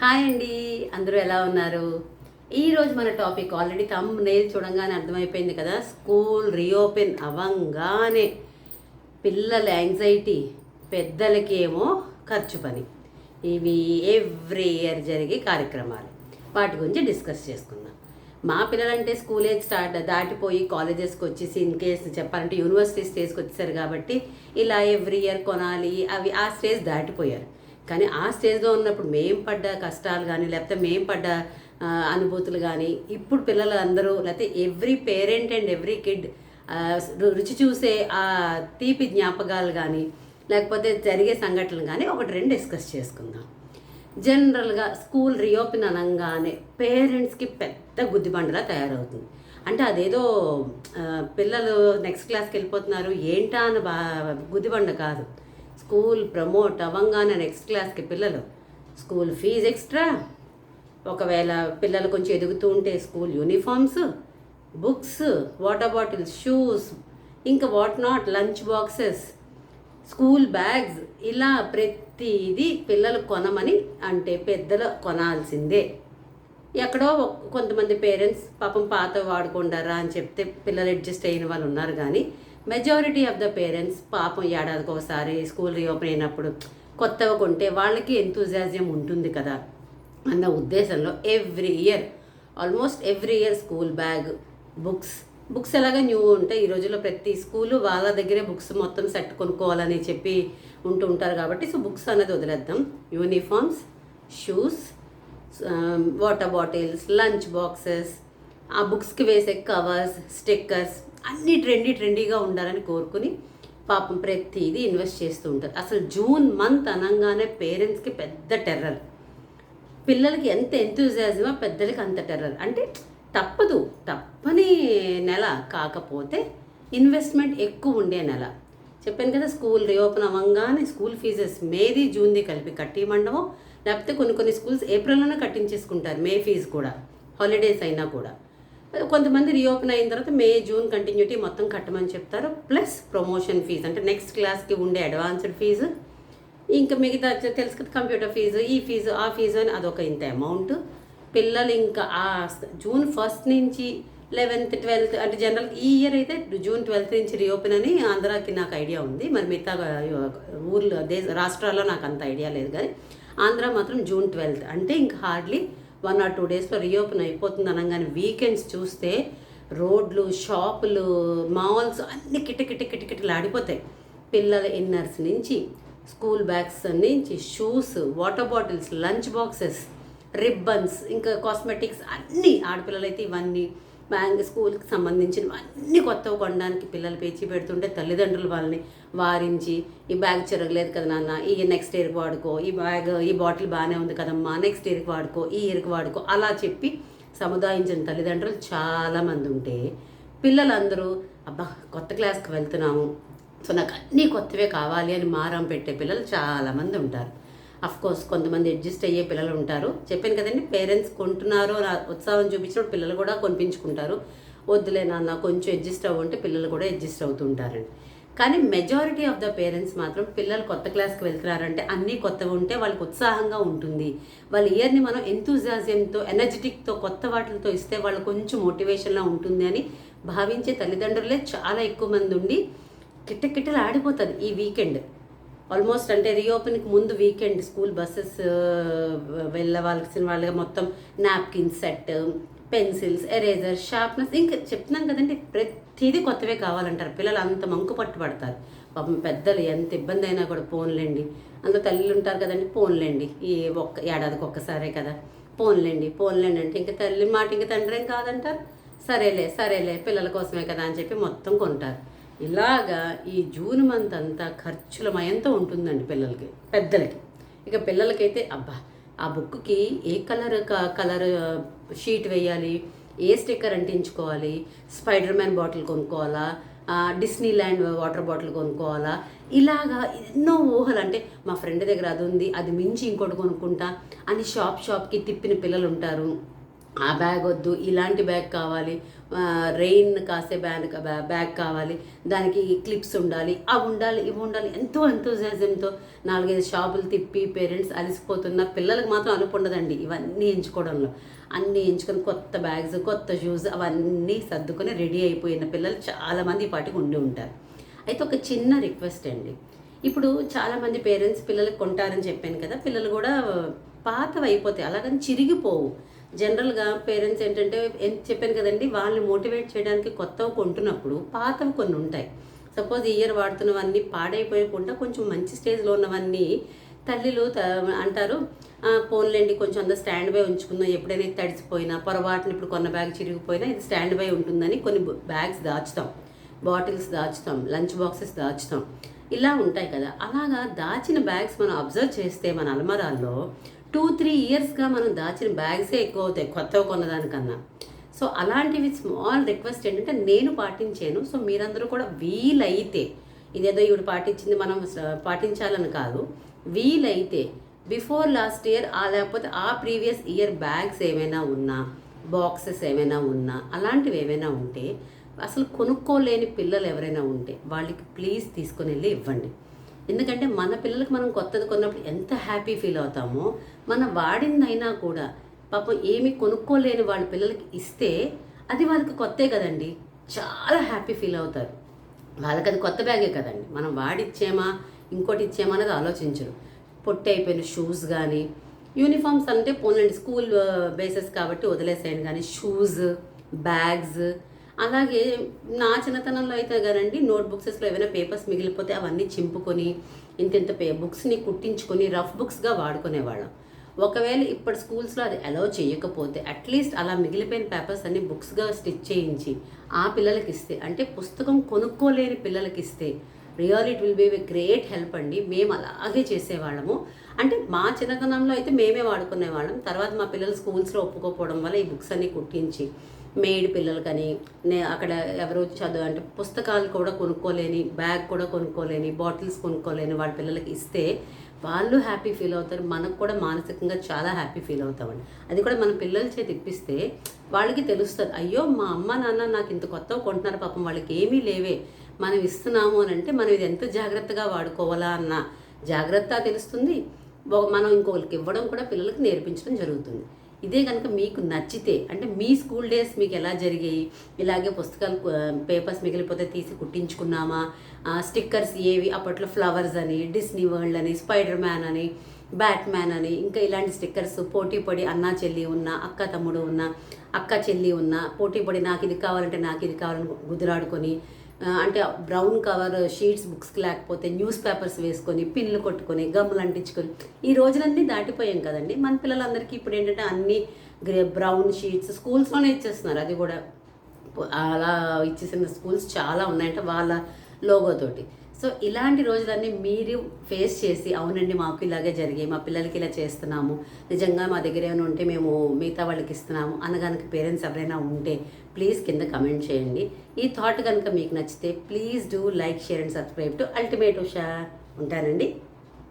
Hi అండి, అందరూ ఎలా ఉన్నారు? ఈరోజు మన టాపిక్ ఆల్రెడీ థంబ్నెయిల్ చూడంగానే అర్థమైపోయింది కదా. స్కూల్ రీఓపెన్ అవ్వంగానే పిల్లల యాంగ్జైటీ, పెద్దలకేమో ఖర్చు పని. ఇవి ఎవ్రీ ఇయర్ జరిగే కార్యక్రమాలు. వాటి గురించి డిస్కస్ చేసుకుందాం. మా పిల్లలంటే స్కూల్ ఏజ్ దాటిపోయి కాలేజెస్కి వచ్చేసి ఇన్ కేసు చెప్పాలంటే యూనివర్సిటీ స్టేజ్కి వచ్చేసారు కాబట్టి ఇలా ఎవ్రీ ఇయర్ కొనాలి అవి ఆ స్టేజ్ దాటిపోయారు. కానీ ఆ స్టేజ్లో ఉన్నప్పుడు మేము పడ్డ కష్టాలు కానీ లేకపోతే మేము పడ్డ అనుభూతులు కానీ ఇప్పుడు పిల్లలు అందరూ లేకపోతే every parent and every kid రుచి చూసే ఆ తీపి జ్ఞాపకాలు కానీ లేకపోతే జరిగే సంఘటనలు కానీ ఒకటి రెండు డిస్కస్ చేసుకుందాం. జనరల్గా స్కూల్ రీఓపెన్ అనగానే పేరెంట్స్కి పెద్ద గుద్దిబండలా తయారవుతుంది. అంటే అదేదో పిల్లలు నెక్స్ట్ క్లాస్కి వెళ్ళిపోతున్నారు ఏంటా అని గుద్దిబండ కాదు. స్కూల్ ప్రమోట్ అవ్వంగానే నెక్స్ట్ క్లాస్కి పిల్లలు స్కూల్ ఫీజు ఎక్స్ట్రా, ఒకవేళ పిల్లలు కొంచెం ఎదుగుతూ ఉంటే school uniforms, books, water bottles, shoes, ఇంకా what not, lunch boxes, school bags, ఇలా ప్రతిదీ పిల్లలు కొనమని అంటే పెద్దలు కొనాల్సిందే. ఎక్కడో కొంతమంది పేరెంట్స్ పాపం పాత వాడుకుంటారా అని చెప్తే పిల్లలు అడ్జస్ట్ అయిన వాళ్ళు ఉన్నారు. కానీ మెజారిటీ ఆఫ్ ద పేరెంట్స్ పాపం ఏడాదికి ఒకసారి స్కూల్ రీఓపెన్ అయినప్పుడు కొత్తగా కొంటే వాళ్ళకి ఎంతూజియాజం ఉంటుంది కదా అన్న ఉద్దేశంలో almost every year school bag, books ఎలాగా న్యూ ఉంటాయి. ఈ రోజుల్లో ప్రతి స్కూలు వాళ్ళ దగ్గరే బుక్స్ మొత్తం సెట్ కొనుక్కోవాలని చెప్పి ఉంటారు కాబట్టి సో బుక్స్ అనేది వదిలేద్దాం. Uniforms, shoes, water bottles, lunch boxes, ఆ బుక్స్కి వేసే కవర్స్, స్టిక్కర్స్ అన్నీ ట్రెండీగా ఉండాలని కోరుకుని పాపం ప్రతిదీ ఇన్వెస్ట్ చేస్తూ ఉంటారు. అసలు జూన్ మంత్ అనగానే పేరెంట్స్కి పెద్ద టెర్రర్. పిల్లలకి ఎంత ఎంతూజియాజమో పెద్దలకి అంత టెర్రర్. అంటే తప్పని నెల, కాకపోతే ఇన్వెస్ట్మెంట్ ఎక్కువ ఉండే నెల. చెప్పాను కదా, స్కూల్ రీఓపెన్ అవ్వగానే స్కూల్ ఫీజెస్ మేది జూన్ది కలిపి కట్టిమండమో లేకపోతే కొన్ని స్కూల్స్ ఏప్రిల్లోనే కట్టించేసుకుంటారు మే ఫీజు కూడా, హాలిడేస్ అయినా కూడా. కొంతమంది రీఓపెన్ అయిన తర్వాత మే జూన్ కంటిన్యూటీ మొత్తం కట్టమని చెప్తారు. ప్లస్ ప్రమోషన్ ఫీజు అంటే నెక్స్ట్ క్లాస్కి ఉండే అడ్వాన్స్డ్ ఫీజు, ఇంకా మిగతా తెలుసు కదా కంప్యూటర్ ఫీజు, ఈ ఫీజు ఆ ఫీజు అని అదొక ఇంత అమౌంట్. పిల్లలు ఇంకా ఆ జూన్ 1 నుంచి 11th 12th అంటే జనరల్ ఈ ఇయర్ అయితే జూన్ 12th నుంచి రీఓపెన్ అని ఆంధ్రాకి నాకు ఐడియా ఉంది. మరి మిగతా రాష్ట్రాల్లో నాకు అంత ఐడియా లేదు. కానీ ఆంధ్ర మాత్రం జూన్ 12th అంటే ఇంకా హార్డ్లీ 1 or 2 డేస్లో రీఓపెన్ అయిపోతుంది అనగానే వీకెండ్స్ చూస్తే రోడ్లు, షాపులు, మాల్స్ అన్నీ కిటకిటలు ఆడిపోతాయి. పిల్లల ఇన్నర్స్ నుంచి, స్కూల్ బ్యాగ్స్ నుంచి, shoes, water bottles, lunch boxes, ribbons, ఇంకా కాస్మెటిక్స్ అన్నీ ఆడపిల్లలైతే ఇవన్నీ స్కూల్కి సంబంధించినవి అన్నీ కొత్తవి కొనడానికి పిల్లలు పేచి పెడుతుంటే తల్లిదండ్రులు వాళ్ళని వారించి ఈ బ్యాగ్ చిరగలేదు కదా నాన్న, ఈ నెక్స్ట్ ఇయర్కి వాడుకో, ఈ బాటిల్ బాగానే ఉంది కదమ్మా, నెక్స్ట్ ఇయర్కి వాడుకో, ఈ ఇయర్కి వాడుకో అలా చెప్పి సముదాయించిన తల్లిదండ్రులు చాలామంది ఉంటే పిల్లలందరూ అబ్బా కొత్త క్లాస్కి వెళ్తున్నాము సో నాకు అన్నీ కొత్తవే కావాలి అని మారం పెట్టే పిల్లలు చాలామంది ఉంటారు. కోర్స్ కొంతమంది అడ్జస్ట్ అయ్యే పిల్లలు ఉంటారు. చెప్పాను కదండి, పేరెంట్స్ కొంటున్నారు ఉత్సాహం చూపించినప్పుడు పిల్లలు కూడా కొనిపించుకుంటారు. వద్దులే నాన్న కొంచెం అడ్జస్ట్ అవ్వంటే పిల్లలు కూడా అడ్జస్ట్ అవుతుంటారండి. కానీ మెజారిటీ ఆఫ్ ద పేరెంట్స్ మాత్రం పిల్లలు కొత్త క్లాస్కి వెళ్తున్నారంటే అన్నీ కొత్తగా ఉంటే వాళ్ళకి ఉత్సాహంగా ఉంటుంది. వాళ్ళ ఇయర్ని మనం ఎంతూజియాజంతో, ఎనర్జెటిక్తో, కొత్త వాటితో ఇస్తే వాళ్ళు కొంచెం మోటివేషన్లా ఉంటుంది అని భావించే తల్లిదండ్రులే చాలా ఎక్కువ మంది ఉండి కిట్టకిట్టలు ఆడిపోతుంది ఈ వీకెండ్. ఆల్మోస్ట్ అంటే రీఓపెన్కి ముందు వీకెండ్ స్కూల్ బస్సెస్ వెళ్ళవలసిన వాళ్ళగా మొత్తం napkin set, pencils, eraser, sharpness, ఇంకా చెప్తున్నాను కదండి ప్రతిదీ కొత్తవే కావాలంటారు. పిల్లలు అంత మంకు పట్టుబడతారు. పాపం పెద్దలు ఎంత ఇబ్బంది అయినా కూడా పోన్లేండి, అందులో తల్లిలు ఉంటారు కదండి, పోన్లేండి ఈ ఏడాదికి ఒక్కసారే కదా, పోన్లేండి అంటే ఇంకా తల్లి మాట ఇంకా తండ్రి ఏం కాదంటారు. సరేలే పిల్లల కోసమే కదా అని చెప్పి మొత్తం కొంటారు. ఇలాగా ఈ జూన్ మంత్ అంతా ఖర్చుల మయంతో ఉంటుందండి పెద్దలకి. ఇక పిల్లలకైతే అబ్బా ఆ బుక్కి ఏ కలర్ షీట్ వేయాలి, ఏ స్టిక్కర్ అంటించుకోవాలి, స్పైడర్ మ్యాన్ బాటిల్ కొనుక్కోవాలా, డిస్నీ ల్యాండ్ వాటర్ బాటిల్ కొనుక్కోవాలా, ఇలాగా ఎన్నో ఊహలు. అంటే మా ఫ్రెండ్ దగ్గర అది ఉంది, అది మించి ఇంకోటి కొనుక్కుంటా అని షాప్కి తిప్పిన పిల్లలు ఉంటారు. ఆ బ్యాగ్ వద్దు, ఇలాంటి బ్యాగ్ కావాలి, రెయిన్ కాసే బ్యాగ్ కావాలి, దానికి క్లిప్స్ ఉండాలి, అవి ఉండాలి, ఇవి ఉండాలి, ఎంతో ఎంతోజాజంతో 4-5 షాపులు తిప్పి పేరెంట్స్ అలసిపోతున్న పిల్లలకు మాత్రం అలుపు ఉండదండి ఇవన్నీ ఎంచుకోవడంలో. అన్నీ ఎంచుకొని కొత్త బ్యాగ్స్, కొత్త షూస్ అవన్నీ సర్దుకొని రెడీ అయిపోయిన పిల్లలు చాలామంది ఈ పాటికి ఉండి ఉంటారు. అయితే ఒక చిన్న రిక్వెస్ట్ అండి, ఇప్పుడు చాలామంది పేరెంట్స్ పిల్లలకు కొంటారని చెప్పాను కదా, పిల్లలు కూడా పాతవి అయిపోతాయి, అలాగని చిరిగిపోవు. జనరల్గా పేరెంట్స్ ఏంటంటే చెప్పాను కదండి, వాళ్ళని మోటివేట్ చేయడానికి కొత్తవి కొంటున్నప్పుడు పాతవి కొన్ని ఉంటాయి. సపోజ్ ఈ ఇయర్ వాడుతున్నవన్నీ పాడైపోయకుండా కొంచెం మంచి స్టేజ్లో ఉన్నవన్నీ తల్లిలు అంటారు, పోన్లేండి కొంచెం అంతా స్టాండ్ బై ఉంచుకుందాం, ఎప్పుడైనా తడిసిపోయినా పొరపాటున ఇప్పుడు కొన్న బ్యాగ్ చిరిగిపోయినా ఇది స్టాండ్ బై ఉంటుందని కొన్ని బ్యాగ్స్ దాచుతాం, బాటిల్స్ దాచుతాం, లంచ్ బాక్సెస్ దాచుతాం, ఇలా ఉంటాయి కదా. అలాగా దాచిన బ్యాగ్స్ మనం అబ్జర్వ్ చేస్తే మన అల్మరాల్లో 2-3 ఇయర్స్గా మనం దాచిన బ్యాగ్సే ఎక్కువ అవుతాయి కొత్తవి కొన్నదానికన్నా. సో అలాంటివి స్మాల్ రిక్వెస్ట్ ఏంటంటే నేను పాటించాను. సో మీరందరూ కూడా వీలైతే, ఇదేదో ఇవి పాటించింది మనం పాటించాలని కాదు, వీలైతే బిఫోర్ లాస్ట్ ఇయర్ లేకపోతే ఆ ప్రీవియస్ ఇయర్ బ్యాగ్స్ ఏమైనా ఉన్నా, బాక్సెస్ ఏమైనా ఉన్నా, అలాంటివి ఏమైనా ఉంటే అసలు కొనుక్కోలేని పిల్లలు ఎవరైనా ఉంటే వాళ్ళకి ప్లీజ్ తీసుకొని వెళ్ళి ఇవ్వండి. ఎందుకంటే మన పిల్లలకు మనం కొత్తది కొన్నప్పుడు ఎంత హ్యాపీ ఫీల్ అవుతామో, మన వాడిందైనా కూడా పాపం ఏమి కొనుక్కోలేని వాళ్ళ పిల్లలకి ఇస్తే అది వాళ్ళకి కొత్తే కదండి, చాలా హ్యాపీ ఫీల్ అవుతారు. వాళ్ళకి అది కొత్త బ్యాగే కదండి, మనం వాడిచ్చేమా ఇంకోటి ఇచ్చేమా అనేది ఆలోచించరు. పొట్టి అయిపోయిన షూస్ కానీ, యూనిఫామ్స్ అంటే పోన్లండి స్కూల్ బేసెస్ కాబట్టి వదిలేసేయండి, కానీ షూస్, బ్యాగ్స్, అలాగే నా చిన్నతనంలో అయితే కదండి నోట్బుక్సెస్లో ఏమైనా పేపర్స్ మిగిలిపోతే అవన్నీ చింపుకొని ఇంత బుక్స్ని కుట్టించుకొని రఫ్ బుక్స్గా వాడుకునేవాళ్ళం. ఒకవేళ ఇప్పటి స్కూల్స్లో అది అలౌ చేయకపోతే అట్లీస్ట్ అలా మిగిలిపోయిన పేపర్స్ అన్ని బుక్స్గా స్టిచ్ చేయించి ఆ పిల్లలకి ఇస్తే, అంటే పుస్తకం కొనుక్కోలేని పిల్లలకి ఇస్తే real it will be a great help అండి. మేము అలాగే చేసేవాళ్ళము. అంటే మా చిన్నతనంలో అయితే మేమే వాడుకునేవాళ్ళం. తర్వాత మా పిల్లలు స్కూల్స్లో ఒప్పుకోకపోవడం వల్ల ఈ బుక్స్ అన్నీ కుట్టించి మేడ్ పిల్లలకని అక్కడ ఎవరో చదువు అంటే పుస్తకాలు కూడా కొనుక్కోలేని, బ్యాగ్ కూడా కొనుక్కోలేని, బాటిల్స్ కొనుక్కోలేని వాళ్ళ పిల్లలకి ఇస్తే వాళ్ళు హ్యాపీ ఫీల్ అవుతారు, మనకు కూడా మానసికంగా చాలా హ్యాపీ ఫీల్ అవుతామండి. అది కూడా మన పిల్లల చేతి ఇప్పిస్తే వాళ్ళకి తెలుస్తుంది, అయ్యో మా అమ్మ నాన్న నాకు ఇంత కొత్తగా కొంటున్నారు, పాపం వాళ్ళకి ఏమీ లేవే, మనం ఇస్తున్నాము అని అంటే మనం ఇది ఎంత జాగ్రత్తగా వాడుకోవాలా అన్న జాగ్రత్త తెలుస్తుంది. మనం ఇంకొకరికి ఇవ్వడం కూడా పిల్లలకు నేర్పించడం జరుగుతుంది. ఇదే కనుక మీకు నచ్చితే, అంటే మీ స్కూల్ డేస్ మీకు ఎలా జరిగాయి, ఇలాగే పుస్తకాలు పేపర్స్ మిగిలిపోతే తీసి కుట్టించుకున్నామా, స్టిక్కర్స్ ఏవి అప్పట్లో ఫ్లవర్స్ అని, డిస్నీ వరల్డ్ అని, స్పైడర్ మ్యాన్ అని, బ్యాట్మ్యాన్ అని, ఇంకా ఇలాంటి స్టిక్కర్స్ పోటీ పడి అన్నా చెల్లి ఉన్న, అక్క తమ్ముడు ఉన్న, అక్క చెల్లి ఉన్న పోటీ పడి నాకు ఇది కావాలంటే నాకు ఇది కావాలని గుద్దులాడుకొని, అంటే బ్రౌన్ కవర్ షీట్స్ బుక్స్కి లేకపోతే న్యూస్ పేపర్స్ వేసుకొని పిన్లు కొట్టుకొని గమ్ములు అంటించుకొని ఈ రోజులన్నీ దాటిపోయాం కదండి. మన పిల్లలందరికీ ఇప్పుడు ఏంటంటే అన్నీ బ్రౌన్ షీట్స్ స్కూల్స్లోనే ఇచ్చేస్తున్నారు. అది కూడా అలా ఇచ్చేసిన స్కూల్స్ చాలా ఉన్నాయంటే వాళ్ళ లోగోతోటి. సో ఇలాంటి రోజులన్నీ మీరు ఫేస్ చేసి అవునండి మాకు ఇలాగే జరిగాయి, మా పిల్లలకి ఇలా చేస్తున్నాము, నిజంగా మా దగ్గర ఏమైనా ఉంటే మేము మిగతా వాళ్ళకి ఇస్తున్నాము అనగానికి పేరెంట్స్ ఎవరైనా ఉంటే ప్లీజ్ కింద కమెంట్ చేయండి. ఈ థాట్ కనుక మీకు నచ్చితే please do like, share and subscribe to ultimate Usha. ఉంటానండి.